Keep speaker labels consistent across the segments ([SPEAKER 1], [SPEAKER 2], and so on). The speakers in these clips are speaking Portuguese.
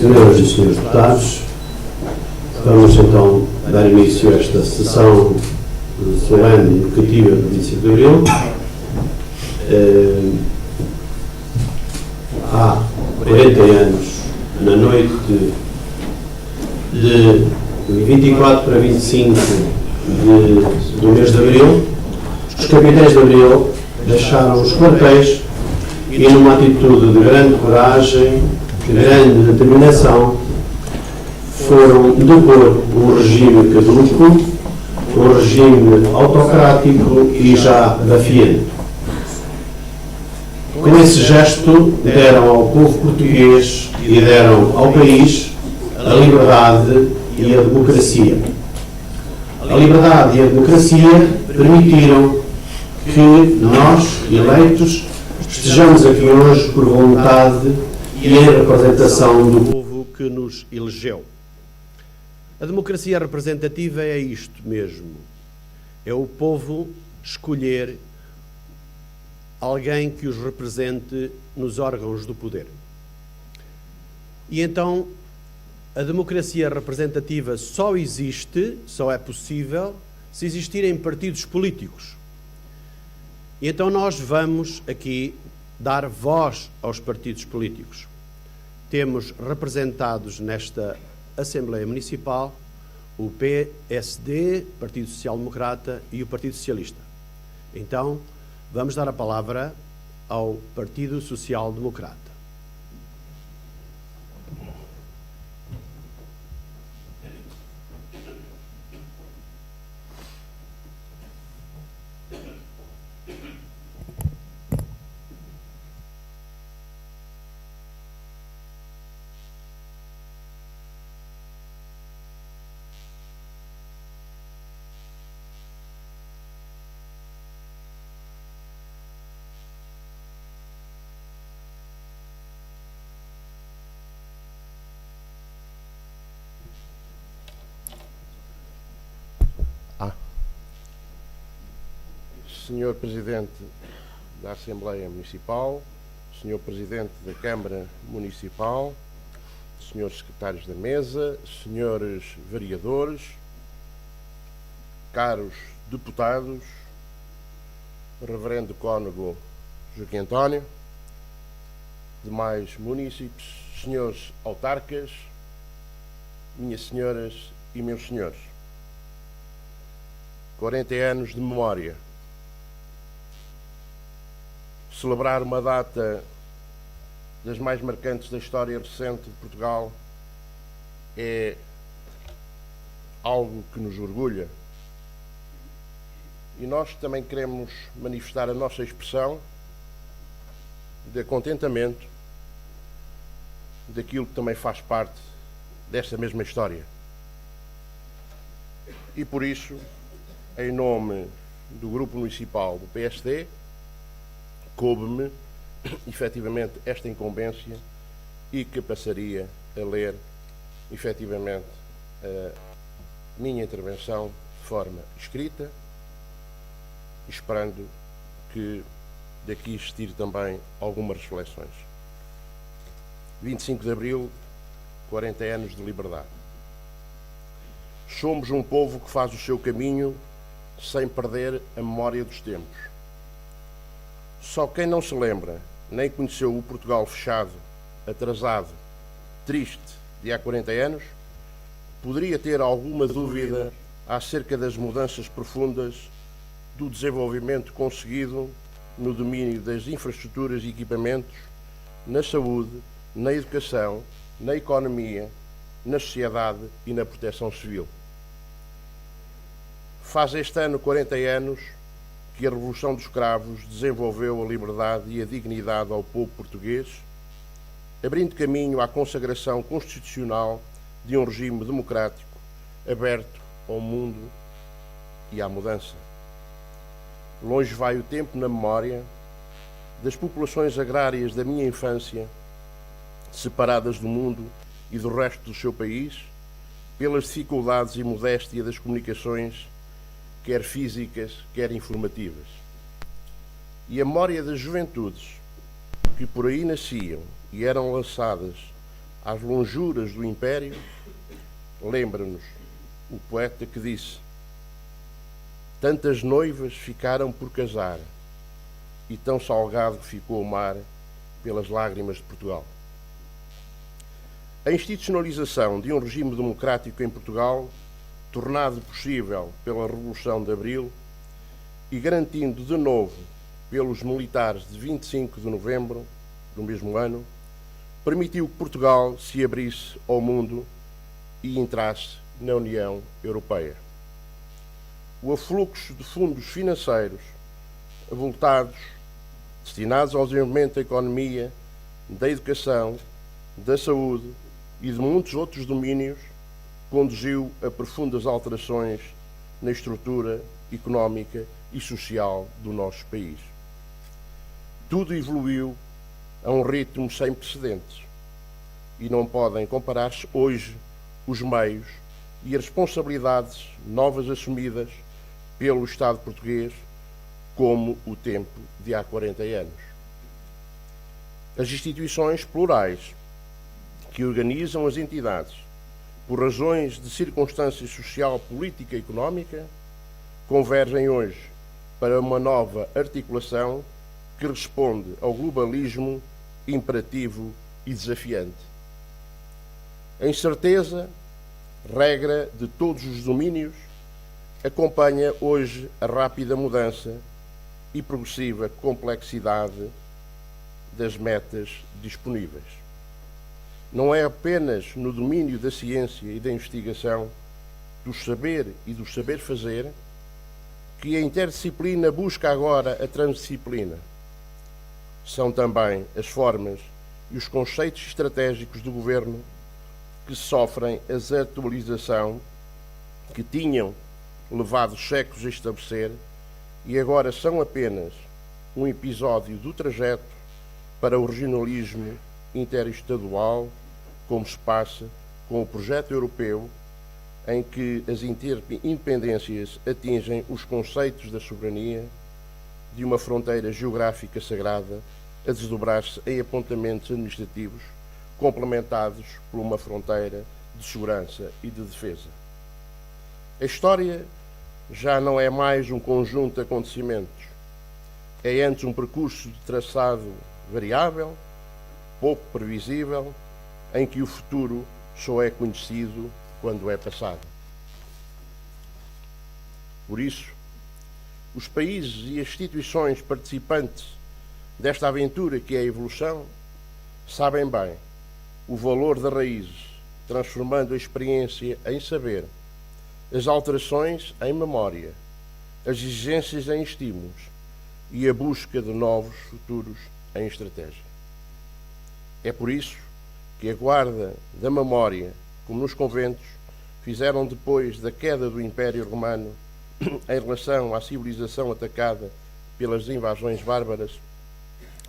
[SPEAKER 1] Senhoras e senhores deputados, vamos então dar início a esta sessão solene e educativa do 25 de Abril. Há 40 anos, na noite de 24 para 25 do mês de Abril, os capitães de Abril deixaram os quartéis e, numa atitude de grande coragem, grande determinação, foram depor um regime caduco, um regime autocrático e já desafiante. Com esse gesto, deram ao povo português e deram ao país a liberdade e a democracia. A liberdade e a democracia permitiram que nós, eleitos, estejamos aqui hoje por vontade e em representação do povo que nos elegeu. A democracia representativa é isto mesmo. É o povo escolher alguém que os represente nos órgãos do poder. E então, a democracia representativa só existe, só é possível, se existirem partidos políticos. E então nós vamos aqui dar voz aos partidos políticos. Temos representados nesta Assembleia Municipal o PSD, Partido Social Democrata e o Partido Socialista. Então, vamos dar a palavra ao Partido Social Democrata.
[SPEAKER 2] Senhor Presidente da Assembleia Municipal, Senhor Presidente da Câmara Municipal, Senhores Secretários da Mesa, Senhores Vereadores, caros deputados, Reverendo Cônego Joaquim António, demais munícipes, senhores autarcas, minhas senhoras e meus senhores. 40 anos de memória. Celebrar uma data das mais marcantes da história recente de Portugal é algo que nos orgulha. E nós também queremos manifestar a nossa expressão de contentamento daquilo que também faz parte desta mesma história. E por isso, em nome do Grupo Municipal do PSD, coube-me, efetivamente, esta incumbência e que passaria a ler, efetivamente, a minha intervenção de forma escrita, esperando que daqui existir também algumas reflexões. 25 de Abril, 40 anos de liberdade. Somos um povo que faz o seu caminho sem perder a memória dos tempos. Só quem não se lembra, nem conheceu o Portugal fechado, atrasado, triste de há 40 anos, poderia ter alguma dúvida acerca das mudanças profundas do desenvolvimento conseguido no domínio das infraestruturas e equipamentos, na saúde, na educação, na economia, na sociedade e na proteção civil. Faz este ano 40 anos que a Revolução dos Cravos desenvolveu a liberdade e a dignidade ao povo português, abrindo caminho à consagração constitucional de um regime democrático aberto ao mundo e à mudança. Longe vai o tempo na memória das populações agrárias da minha infância, separadas do mundo e do resto do seu país, pelas dificuldades e modéstia das comunicações, quer físicas, quer informativas. E a memória das juventudes que por aí nasciam e eram lançadas às lonjuras do Império, lembra-nos o poeta que disse: tantas noivas ficaram por casar e tão salgado ficou o mar pelas lágrimas de Portugal. A institucionalização de um regime democrático em Portugal, tornado possível pela Revolução de Abril e garantindo de novo pelos militares de 25 de novembro do mesmo ano, permitiu que Portugal se abrisse ao mundo e entrasse na União Europeia. O afluxo de fundos financeiros avultados, destinados ao desenvolvimento da economia, da educação, da saúde e de muitos outros domínios, conduziu a profundas alterações na estrutura económica e social do nosso país. Tudo evoluiu a um ritmo sem precedentes e não podem comparar-se hoje os meios e as responsabilidades novas assumidas pelo Estado português como o tempo de há 40 anos. As instituições plurais que organizam as entidades por razões de circunstâncias social, política e económica convergem hoje para uma nova articulação que responde ao globalismo imperativo e desafiante. A incerteza, regra de todos os domínios, acompanha hoje a rápida mudança e progressiva complexidade das metas disponíveis. Não é apenas no domínio da ciência e da investigação, do saber e do saber fazer, que a interdisciplina busca agora a transdisciplina. São também as formas e os conceitos estratégicos do governo que sofrem a desatualização que tinham levado séculos a estabelecer e agora são apenas um episódio do trajeto para o regionalismo interestadual, como se passa com o projeto europeu, em que as independências atingem os conceitos da soberania de uma fronteira geográfica sagrada a desdobrar-se em apontamentos administrativos complementados por uma fronteira de segurança e de defesa. A história já não é mais um conjunto de acontecimentos, é antes um percurso de traçado variável, pouco previsível, em que o futuro só é conhecido quando é passado. Por isso, os países e as instituições participantes desta aventura que é a evolução sabem bem o valor das raízes, transformando a experiência em saber, as alterações em memória, as exigências em estímulos e a busca de novos futuros em estratégia. É por isso que a guarda da memória, como nos conventos, fizeram depois da queda do Império Romano em relação à civilização atacada pelas invasões bárbaras,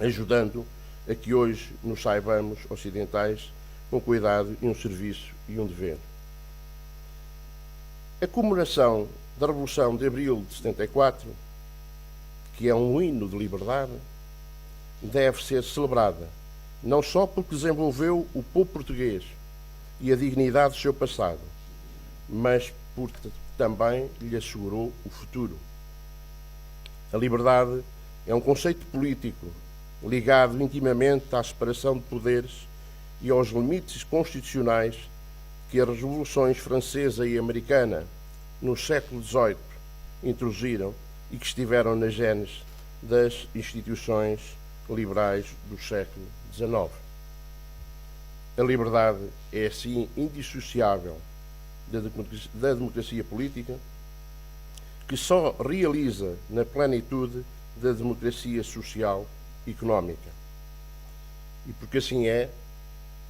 [SPEAKER 2] ajudando a que hoje nos saibamos ocidentais com cuidado e um serviço e um dever. A comemoração da Revolução de Abril de 74, que é um hino de liberdade, deve ser celebrada, não só porque desenvolveu o povo português e a dignidade do seu passado, mas porque também lhe assegurou o futuro. A liberdade é um conceito político ligado intimamente à separação de poderes e aos limites constitucionais que as revoluções francesa e americana no século XVIII introduziram e que estiveram na gênese das instituições liberais do século XIX. A liberdade é, assim, indissociável da democracia política, que só realiza na plenitude da democracia social e económica. E porque assim é,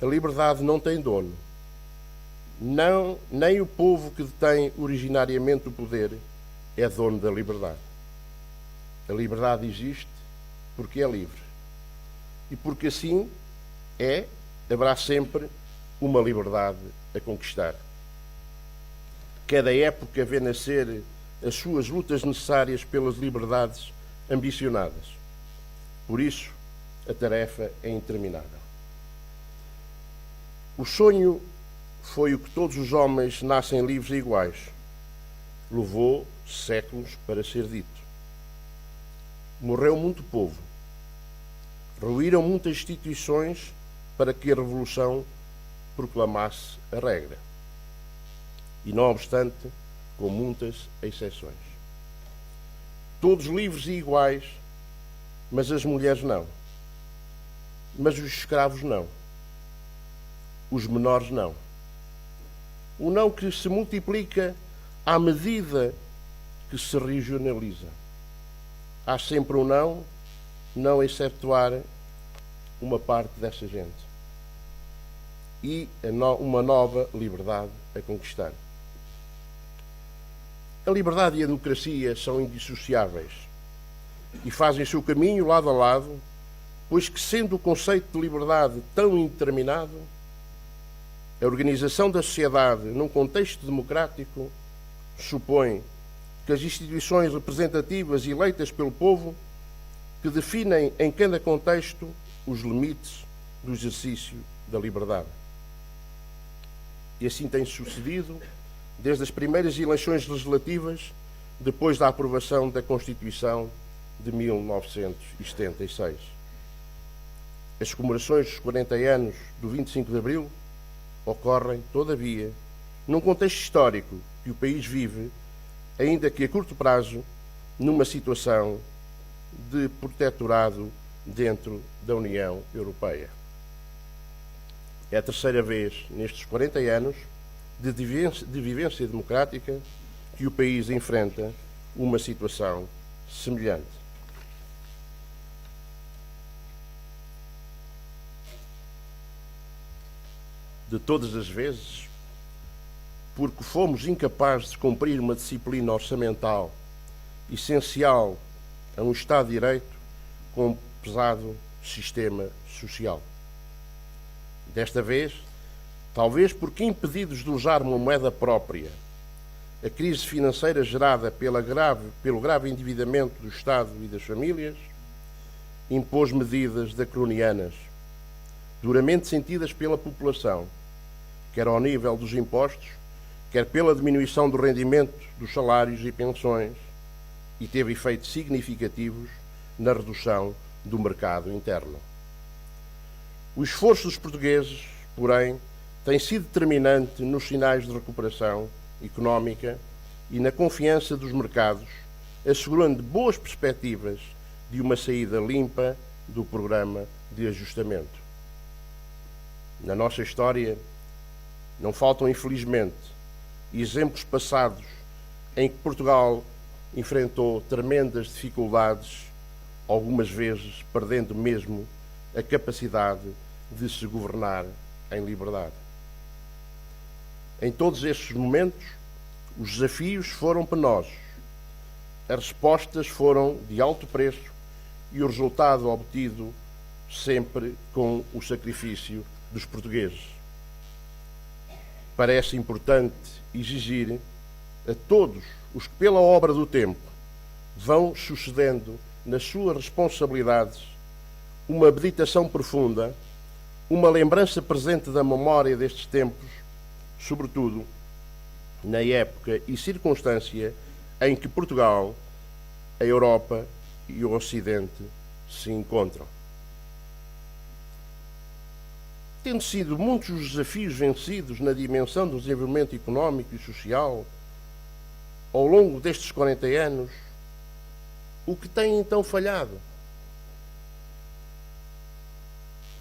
[SPEAKER 2] a liberdade não tem dono. Não, nem o povo que detém originariamente o poder é dono da liberdade. A liberdade existe porque é livre. E porque assim é, haverá sempre uma liberdade a conquistar. Cada época vê nascer as suas lutas necessárias pelas liberdades ambicionadas. Por isso, a tarefa é interminável. O sonho foi o que todos os homens nascem livres e iguais. Levou séculos para ser dito. Morreu muito povo. Ruíram muitas instituições para que a Revolução proclamasse a regra. E, não obstante, com muitas exceções. Todos livres e iguais, mas as mulheres não. Mas os escravos não. Os menores não. O não que se multiplica à medida que se regionaliza. Há sempre um não exceptuar uma parte dessa gente. E uma nova liberdade a conquistar. A liberdade e a democracia são indissociáveis e fazem o seu caminho lado a lado, pois que, sendo o conceito de liberdade tão indeterminado, a organização da sociedade num contexto democrático supõe que as instituições representativas eleitas pelo povo que definem em cada contexto os limites do exercício da liberdade. E assim tem sucedido desde as primeiras eleições legislativas, depois da aprovação da Constituição de 1976. As comemorações dos 40 anos do 25 de Abril ocorrem, todavia, num contexto histórico que o país vive, ainda que a curto prazo, numa situação de protetorado dentro da União Europeia. É a terceira vez nestes 40 anos de vivência democrática que o país enfrenta uma situação semelhante. De todas as vezes, porque fomos incapazes de cumprir uma disciplina orçamental essencial a um Estado de Direito com um pesado sistema social. Desta vez, talvez porque impedidos de usar uma moeda própria, a crise financeira gerada pelo grave endividamento do Estado e das famílias impôs medidas draconianas, duramente sentidas pela população, quer ao nível dos impostos, quer pela diminuição do rendimento dos salários e pensões, e teve efeitos significativos na redução do mercado interno. O esforço dos portugueses, porém, tem sido determinante nos sinais de recuperação económica e na confiança dos mercados, assegurando boas perspectivas de uma saída limpa do programa de ajustamento. Na nossa história, não faltam, infelizmente, exemplos passados em que Portugal enfrentou tremendas dificuldades, algumas vezes perdendo mesmo a capacidade de se governar em liberdade. Em todos estes momentos, os desafios foram penosos, as respostas foram de alto preço e o resultado obtido sempre com o sacrifício dos portugueses. Parece importante exigir a todos os que, pela obra do tempo, vão sucedendo nas suas responsabilidades, uma meditação profunda, uma lembrança presente da memória destes tempos, sobretudo na época e circunstância em que Portugal, a Europa e o Ocidente se encontram. Tendo sido muitos os desafios vencidos na dimensão do desenvolvimento económico e social ao longo destes 40 anos, o que tem então falhado?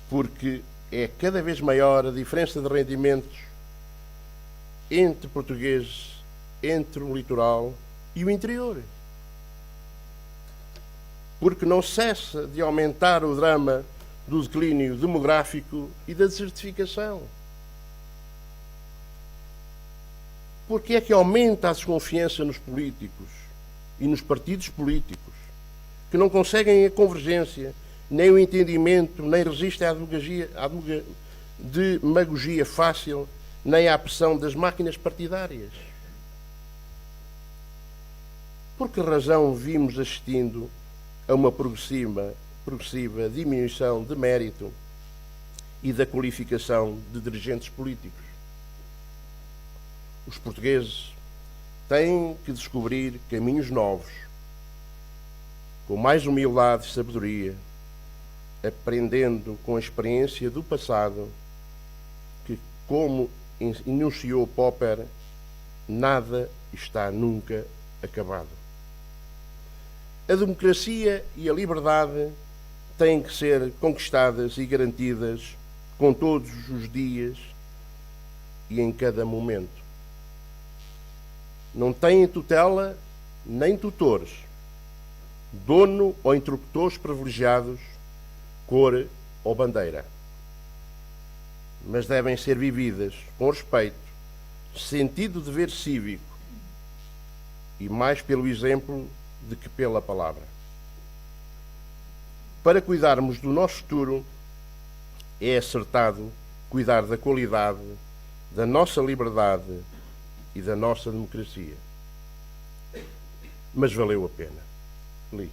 [SPEAKER 2] Porque é cada vez maior a diferença de rendimentos entre portugueses, entre o litoral e o interior. Porque não cessa de aumentar o drama do declínio demográfico e da desertificação. Porque é que aumenta a desconfiança nos políticos e nos partidos políticos, que não conseguem a convergência, nem o entendimento, nem resistem à demagogia fácil, nem à pressão das máquinas partidárias? Por que razão vimos assistindo a uma progressiva diminuição de mérito e da qualificação de dirigentes políticos. Os portugueses têm que descobrir caminhos novos, com mais humildade e sabedoria, aprendendo com a experiência do passado que, como enunciou Popper, nada está nunca acabado. A democracia e a liberdade têm que ser conquistadas e garantidas com todos os dias e em cada momento. Não têm tutela nem tutores, dono ou interlocutores privilegiados, cor ou bandeira. Mas devem ser vividas com respeito, sentido de dever cívico e mais pelo exemplo do que pela palavra. Para cuidarmos do nosso futuro, é acertado cuidar da qualidade da nossa liberdade e da nossa democracia. Mas valeu a pena. Li.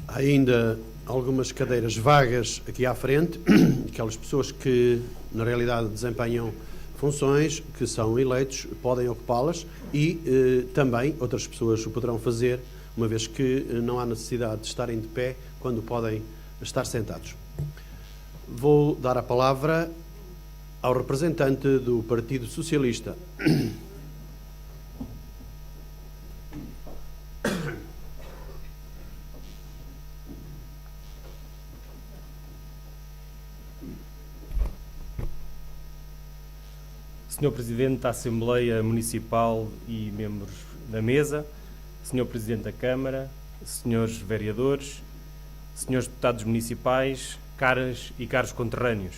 [SPEAKER 1] Há ainda algumas cadeiras vagas aqui à frente, aquelas pessoas que na realidade desempenham funções, que são eleitos, podem ocupá-las e também outras pessoas o poderão fazer, uma vez que não há necessidade de estarem de pé quando podem estar sentados. Vou dar a palavra ao representante do Partido Socialista.
[SPEAKER 3] Senhor Presidente da Assembleia Municipal e membros da mesa, Senhor Presidente da Câmara, Senhores Vereadores, Senhores Deputados Municipais, caras e caros conterrâneos.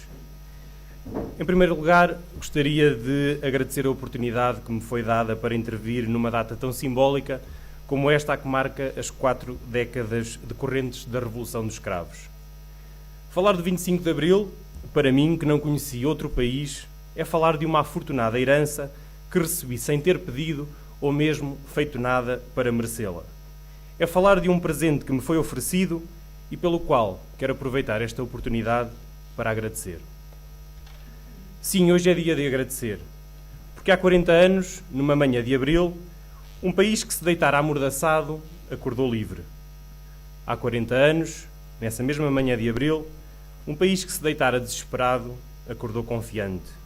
[SPEAKER 3] Em primeiro lugar, gostaria de agradecer a oportunidade que me foi dada para intervir numa data tão simbólica como esta, a que marca as 4 décadas decorrentes da Revolução dos Cravos. Falar do 25 de Abril, para mim, que não conheci outro país, é falar de uma afortunada herança que recebi sem ter pedido ou mesmo feito nada para merecê-la. É falar de um presente que me foi oferecido e pelo qual quero aproveitar esta oportunidade para agradecer. Sim, hoje é dia de agradecer, porque há 40 anos, numa manhã de abril, um país que se deitara amordaçado acordou livre. Há 40 anos, nessa mesma manhã de abril, um país que se deitara desesperado acordou confiante.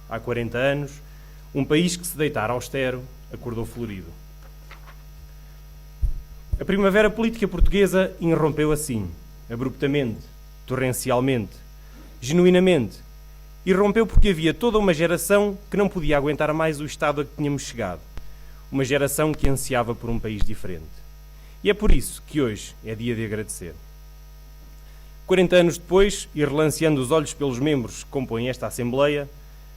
[SPEAKER 3] Há 40 anos, um país que se deitara austero acordou florido. A primavera política portuguesa irrompeu assim, abruptamente, torrencialmente, genuinamente. Irrompeu porque havia toda uma geração que não podia aguentar mais o estado a que tínhamos chegado. Uma geração que ansiava por um país diferente. E é por isso que hoje é dia de agradecer. 40 anos depois, e relanceando os olhos pelos membros que compõem esta Assembleia,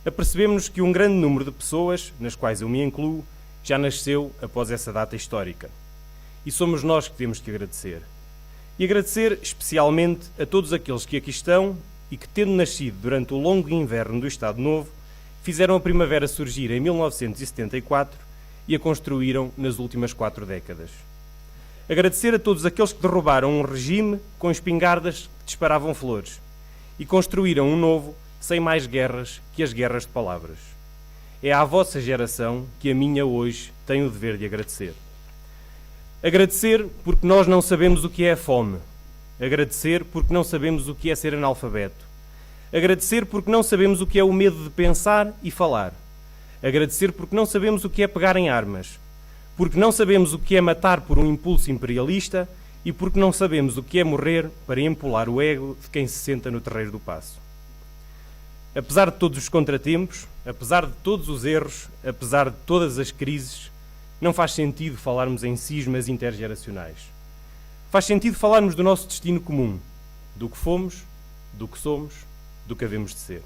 [SPEAKER 3] apercebemos-nos que um grande número de pessoas, nas quais eu me incluo, já nasceu após essa data histórica. E somos nós que temos que agradecer. E agradecer especialmente a todos aqueles que aqui estão e que, tendo nascido durante o longo inverno do Estado Novo, fizeram a primavera surgir em 1974 e a construíram nas últimas 4 décadas. Agradecer a todos aqueles que derrubaram um regime com espingardas que disparavam flores e construíram um novo sem mais guerras que as guerras de palavras. É à vossa geração que a minha hoje tem o dever de agradecer. Agradecer porque nós não sabemos o que é a fome. Agradecer porque não sabemos o que é ser analfabeto. Agradecer porque não sabemos o que é o medo de pensar e falar. Agradecer porque não sabemos o que é pegar em armas. Porque não sabemos o que é matar por um impulso imperialista e porque não sabemos o que é morrer para empolar o ego de quem se senta no terreiro do paço. Apesar de todos os contratempos, apesar de todos os erros, apesar de todas as crises, não faz sentido falarmos em cismas intergeracionais. Faz sentido falarmos do nosso destino comum, do que fomos, do que somos, do que havemos de ser.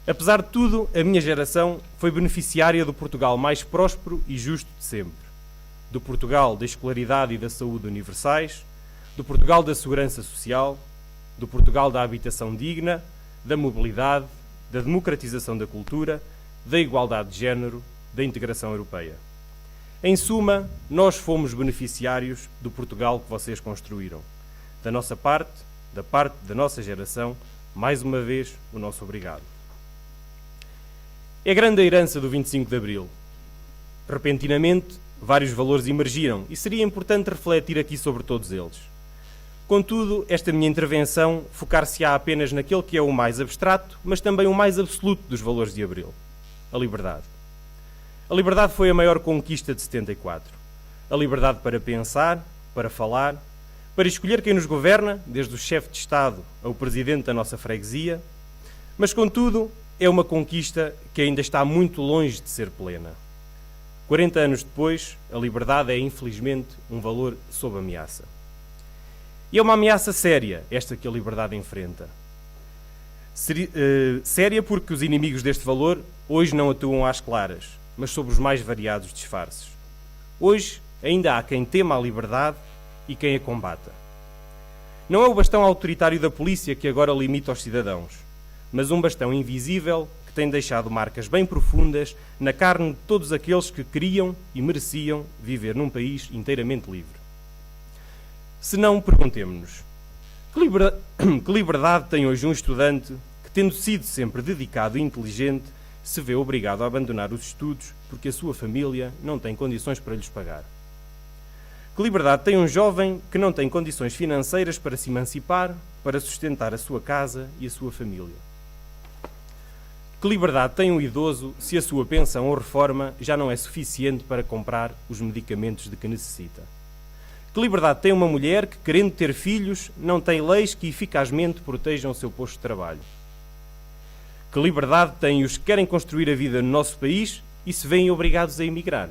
[SPEAKER 3] Apesar de tudo, a minha geração foi beneficiária do Portugal mais próspero e justo de sempre. Do Portugal da escolaridade e da saúde universais, do Portugal da segurança social, do Portugal da habitação digna, da mobilidade, da democratização da cultura, da igualdade de género, da integração europeia. Em suma, nós fomos beneficiários do Portugal que vocês construíram. Da nossa parte, da parte da nossa geração, mais uma vez, o nosso obrigado. É grande a herança do 25 de Abril. Repentinamente, vários valores emergiram e seria importante refletir aqui sobre todos eles. Contudo, esta minha intervenção focar-se-á apenas naquele que é o mais abstrato, mas também o mais absoluto dos valores de Abril: a liberdade. A liberdade foi a maior conquista de 74. A liberdade para pensar, para falar, para escolher quem nos governa, desde o chefe de Estado ao presidente da nossa freguesia, mas, contudo, é uma conquista que ainda está muito longe de ser plena. 40 anos depois, a liberdade é, infelizmente, um valor sob ameaça. E é uma ameaça séria, esta que a liberdade enfrenta. Séria porque os inimigos deste valor hoje não atuam às claras, mas sob os mais variados disfarces. Hoje ainda há quem tema a liberdade e quem a combata. Não é o bastão autoritário da polícia que agora limita os cidadãos, mas um bastão invisível que tem deixado marcas bem profundas na carne de todos aqueles que queriam e mereciam viver num país inteiramente livre. Se não, perguntemo-nos, que liberdade tem hoje um estudante que, tendo sido sempre dedicado e inteligente, se vê obrigado a abandonar os estudos porque a sua família não tem condições para lhes pagar? Que liberdade tem um jovem que não tem condições financeiras para se emancipar, para sustentar a sua casa e a sua família? Que liberdade tem um idoso se a sua pensão ou reforma já não é suficiente para comprar os medicamentos de que necessita? Que liberdade tem uma mulher que, querendo ter filhos, não tem leis que eficazmente protejam o seu posto de trabalho? Que liberdade têm os que querem construir a vida no nosso país e se veem obrigados a emigrar?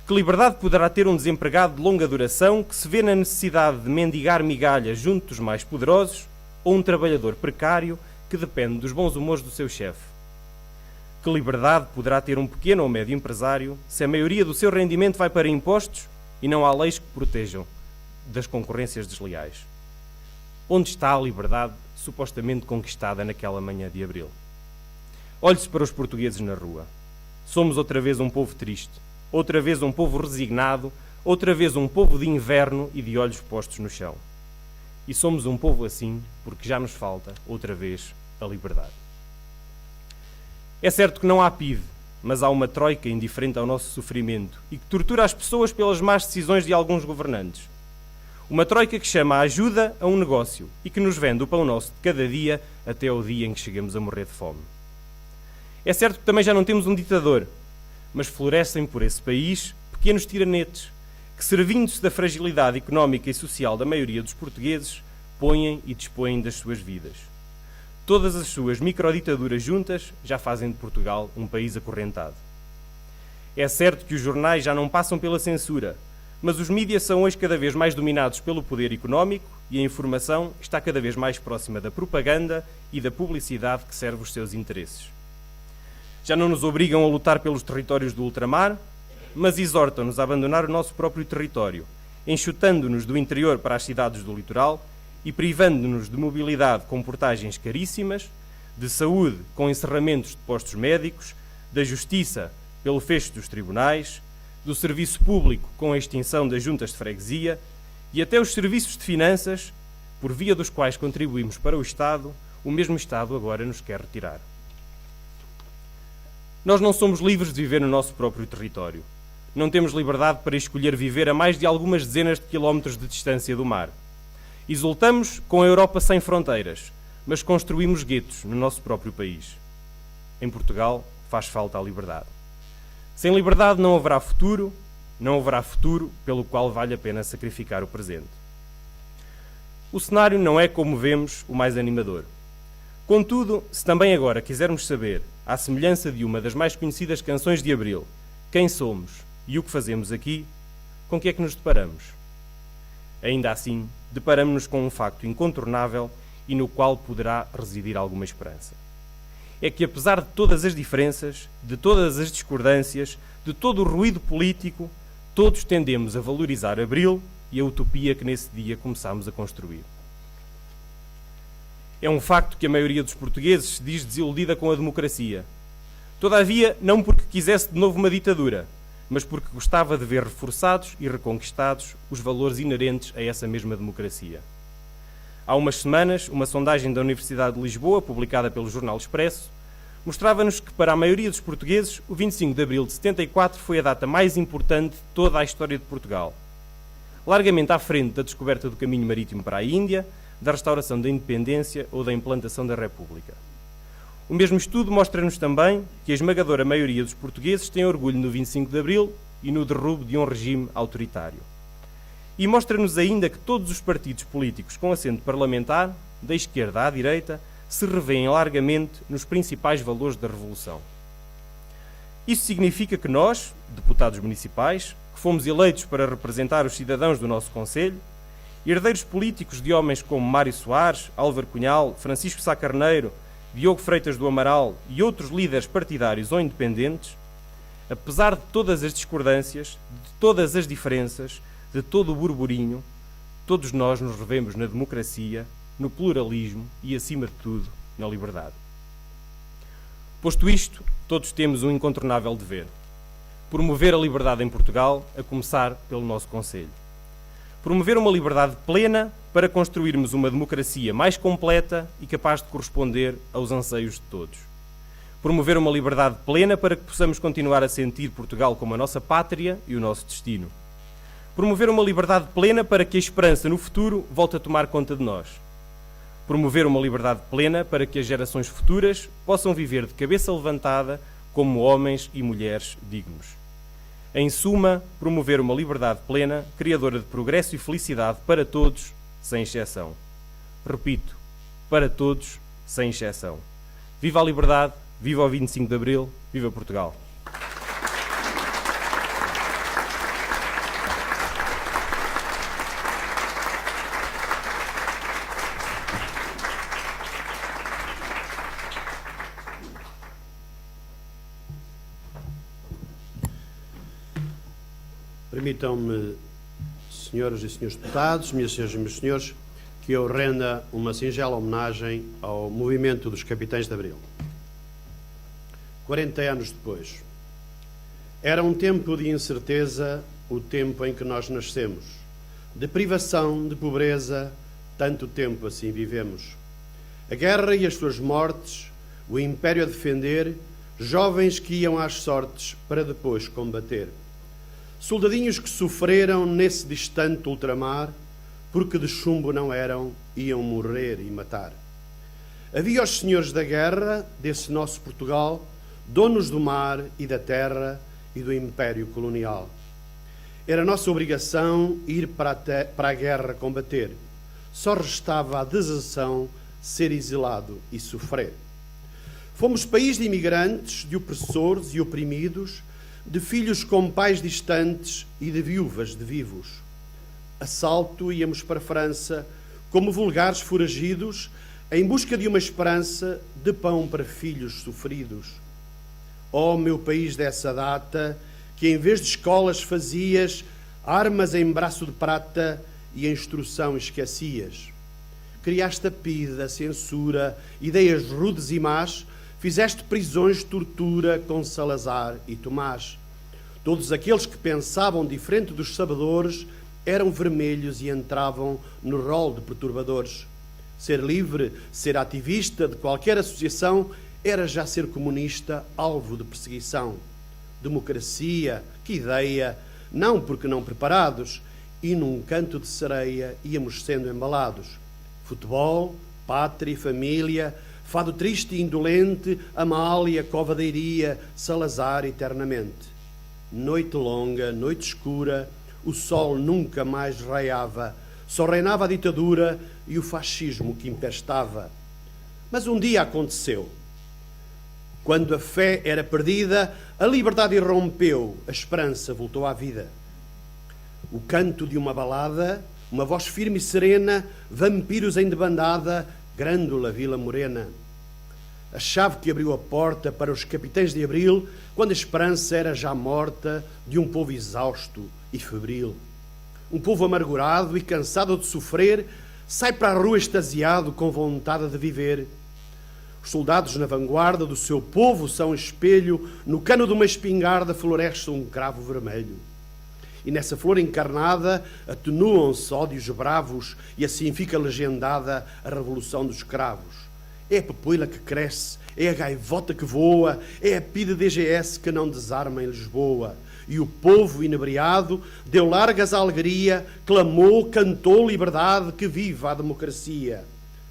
[SPEAKER 3] Que liberdade poderá ter um desempregado de longa duração que se vê na necessidade de mendigar migalhas junto dos mais poderosos ou um trabalhador precário que depende dos bons humores do seu chefe? Que liberdade poderá ter um pequeno ou médio empresário se a maioria do seu rendimento vai para impostos e não há leis que protejam das concorrências desleais? Onde está a liberdade supostamente conquistada naquela manhã de abril? Olhe-se para os portugueses na rua. Somos outra vez um povo triste, outra vez um povo resignado, outra vez um povo de inverno e de olhos postos no chão. E somos um povo assim porque já nos falta, outra vez, a liberdade. É certo que não há PIDE, mas há uma troika indiferente ao nosso sofrimento e que tortura as pessoas pelas más decisões de alguns governantes. Uma troika que chama a ajuda a um negócio e que nos vende o pão nosso de cada dia até ao dia em que chegamos a morrer de fome. É certo que também já não temos um ditador, mas florescem por esse país pequenos tiranetes que, servindo-se da fragilidade económica e social da maioria dos portugueses, põem e dispõem das suas vidas. Todas as suas microditaduras juntas já fazem de Portugal um país acorrentado. É certo que os jornais já não passam pela censura, mas os mídias são hoje cada vez mais dominados pelo poder económico e a informação está cada vez mais próxima da propaganda e da publicidade que serve os seus interesses. Já não nos obrigam a lutar pelos territórios do ultramar, mas exortam-nos a abandonar o nosso próprio território, enxutando-nos do interior para as cidades do litoral e privando-nos de mobilidade com portagens caríssimas, de saúde com encerramentos de postos médicos, da justiça pelo fecho dos tribunais, do serviço público com a extinção das juntas de freguesia e até os serviços de finanças, por via dos quais contribuímos para o Estado, o mesmo Estado agora nos quer retirar. Nós não somos livres de viver no nosso próprio território. Não temos liberdade para escolher viver a mais de algumas dezenas de quilómetros de distância do mar. Exultamos com a Europa sem fronteiras, mas construímos guetos no nosso próprio país. Em Portugal faz falta a liberdade. Sem liberdade não haverá futuro pelo qual vale a pena sacrificar o presente. O cenário não é, como vemos, o mais animador. Contudo, se também agora quisermos saber, à semelhança de uma das mais conhecidas canções de Abril, quem somos e o que fazemos aqui, com que é que nos deparamos? Ainda assim, deparamos-nos com um facto incontornável e no qual poderá residir alguma esperança. É que, apesar de todas as diferenças, de todas as discordâncias, de todo o ruído político, todos tendemos a valorizar Abril e a utopia que nesse dia começámos a construir. É um facto que a maioria dos portugueses se diz desiludida com a democracia. Todavia, não porque quisesse de novo uma ditadura, mas porque gostava de ver reforçados e reconquistados os valores inerentes a essa mesma democracia. Há umas semanas, uma sondagem da Universidade de Lisboa, publicada pelo Jornal Expresso, mostrava-nos que, para a maioria dos portugueses, o 25 de abril de 74 foi a data mais importante de toda a história de Portugal. Largamente à frente da descoberta do caminho marítimo para a Índia, da restauração da independência ou da implantação da República. O mesmo estudo mostra-nos também que a esmagadora maioria dos portugueses tem orgulho no 25 de abril e no derrubo de um regime autoritário. E mostra-nos ainda que todos os partidos políticos com assento parlamentar, da esquerda à direita, se revêem largamente nos principais valores da Revolução. Isso significa que nós, deputados municipais, que fomos eleitos para representar os cidadãos do nosso concelho, herdeiros políticos de homens como Mário Soares, Álvaro Cunhal, Francisco Sá Carneiro, Diogo Freitas do Amaral e outros líderes partidários ou independentes, apesar de todas as discordâncias, de todas as diferenças, de todo o burburinho, todos nós nos revemos na democracia, no pluralismo e, acima de tudo, na liberdade. Posto isto, todos temos um incontornável dever: promover a liberdade em Portugal, a começar pelo nosso concelho. Promover uma liberdade plena para construirmos uma democracia mais completa e capaz de corresponder aos anseios de todos. Promover uma liberdade plena para que possamos continuar a sentir Portugal como a nossa pátria e o nosso destino. Promover uma liberdade plena para que a esperança no futuro volte a tomar conta de nós. Promover uma liberdade plena para que as gerações futuras possam viver de cabeça levantada como homens e mulheres dignos. Em suma, promover uma liberdade plena, criadora de progresso e felicidade para todos, sem exceção. Repito, para todos, sem exceção. Viva a liberdade, viva o 25 de Abril, viva Portugal!
[SPEAKER 1] Permitam-me, senhoras e senhores deputados, minhas senhoras e meus senhores, que eu renda uma singela homenagem ao movimento dos Capitães de Abril. 40 anos depois. Era um tempo de incerteza, o tempo em que nós nascemos. De privação, de pobreza, tanto tempo assim vivemos. A guerra e as suas mortes, o império a defender, jovens que iam às sortes para depois combater. Soldadinhos que sofreram nesse distante ultramar, porque de chumbo não eram, iam morrer e matar. Havia os senhores da guerra, desse nosso Portugal, donos do mar e da terra e do império colonial. Era nossa obrigação ir para a guerra combater. Só restava a deserção, ser exilado e sofrer. Fomos país de imigrantes, de opressores e oprimidos, de filhos com pais distantes e de viúvas de vivos. A salto íamos para a França, como vulgares foragidos, em busca de uma esperança de pão para filhos sofridos. Ó meu país dessa data, que em vez de escolas fazias armas em braço de prata e a instrução esquecias. Criaste a pida, a censura, ideias rudes e más, fizeste prisões de tortura com Salazar e Tomás. Todos aqueles que pensavam diferente dos sabedores eram vermelhos e entravam no rol de perturbadores. Ser livre, ser ativista de qualquer associação, era já ser comunista, alvo de perseguição. Democracia, que ideia, não porque não preparados, e num canto de sereia íamos sendo embalados. Futebol, pátria, família, fado triste e indolente, Amália, cova da Iria, Salazar eternamente. Noite longa, noite escura, o sol nunca mais raiava, só reinava a ditadura e o fascismo que empestava. Mas um dia aconteceu. Quando a fé era perdida, a liberdade irrompeu, a esperança voltou à vida. O canto de uma balada, uma voz firme e serena, vampiros em debandada, grândola Vila Morena. A chave que abriu a porta para os capitães de Abril, quando a esperança era já morta de um povo exausto e febril. Um povo amargurado e cansado de sofrer, sai para a rua extasiado com vontade de viver. Os soldados na vanguarda do seu povo são espelho, no cano de uma espingarda floresce um cravo vermelho. E nessa flor encarnada atenuam-se ódios bravos e assim fica legendada a revolução dos cravos. É a papoila que cresce, é a gaivota que voa, é a PIDE DGS que não desarma em Lisboa. E o povo inebriado deu largas à alegria, clamou, cantou liberdade, que viva a democracia.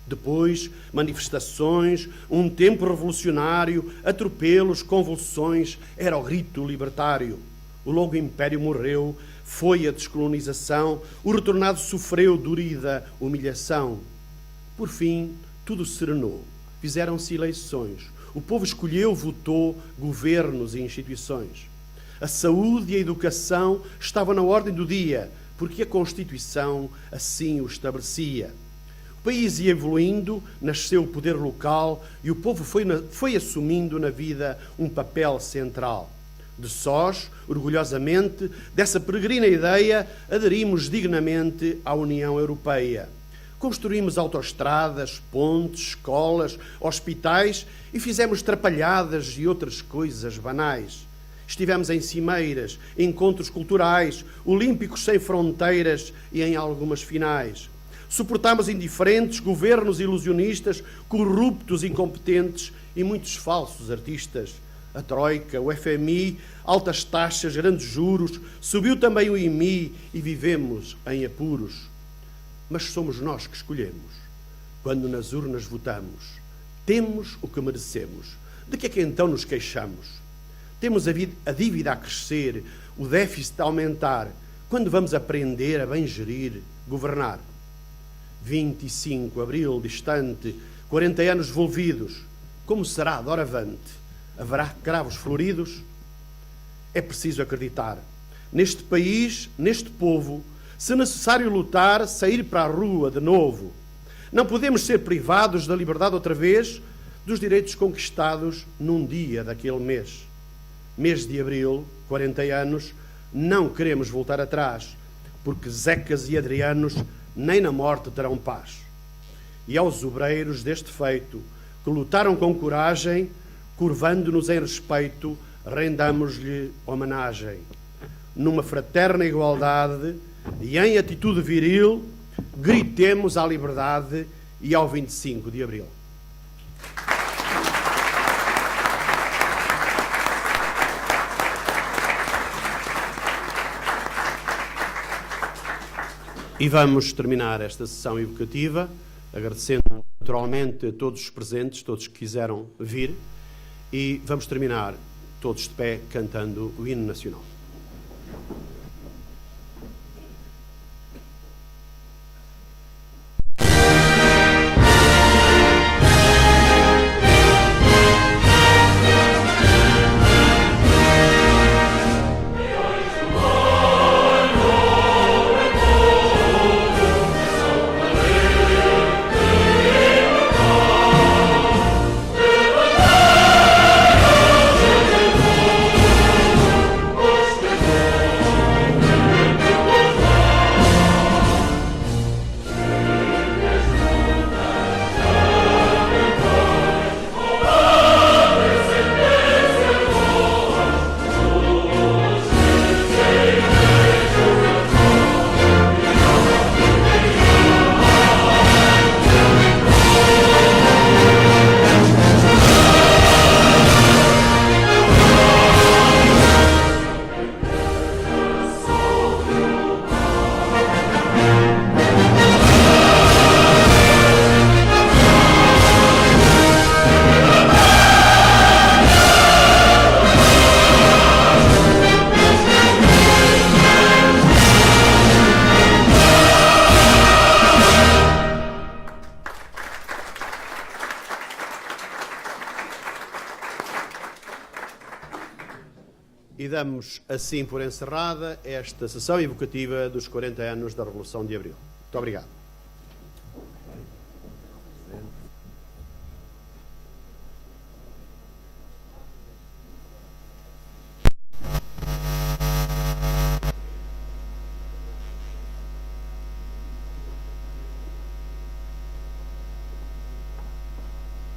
[SPEAKER 1] Depois, manifestações, um tempo revolucionário, atropelos, convulsões, era o grito libertário. O longo império morreu, foi a descolonização, o retornado sofreu dorida humilhação. Por fim, tudo serenou, fizeram-se eleições, o povo escolheu, votou, governos e instituições. A saúde e a educação estavam na ordem do dia, porque a Constituição assim o estabelecia. O país ia evoluindo, nasceu o poder local e o povo foi assumindo na vida um papel central. De sós, orgulhosamente, dessa peregrina ideia, aderimos dignamente à União Europeia. Construímos autoestradas, pontes, escolas, hospitais e fizemos trapalhadas e outras coisas banais. Estivemos em cimeiras, encontros culturais, olímpicos sem fronteiras e em algumas finais. Suportámos indiferentes, governos ilusionistas, corruptos, incompetentes e muitos falsos artistas. A Troika, o FMI, altas taxas, grandes juros, subiu também o IMI e vivemos em apuros. Mas somos nós que escolhemos. Quando nas urnas votamos, temos o que merecemos. De que é que então nos queixamos? Temos a dívida a crescer, o déficit a aumentar. Quando vamos aprender a bem gerir, governar? 25 de abril distante, 40 anos volvidos. Como será doravante? Haverá cravos floridos? É preciso acreditar. Neste país, neste povo, se necessário lutar, sair para a rua de novo. Não podemos ser privados da liberdade outra vez, dos direitos conquistados num dia daquele mês. Mês de abril, 40 anos, não queremos voltar atrás, porque Zecas e Adrianos nem na morte terão paz. E aos obreiros deste feito, que lutaram com coragem, curvando-nos em respeito, rendamos-lhe homenagem. Numa fraterna igualdade e em atitude viril, gritemos à liberdade e ao 25 de abril. E vamos terminar esta sessão evocativa, agradecendo naturalmente a todos os presentes, todos que quiseram vir, e vamos terminar todos de pé cantando o hino nacional. E damos assim por encerrada esta sessão evocativa dos 40 anos da Revolução de Abril. Muito obrigado.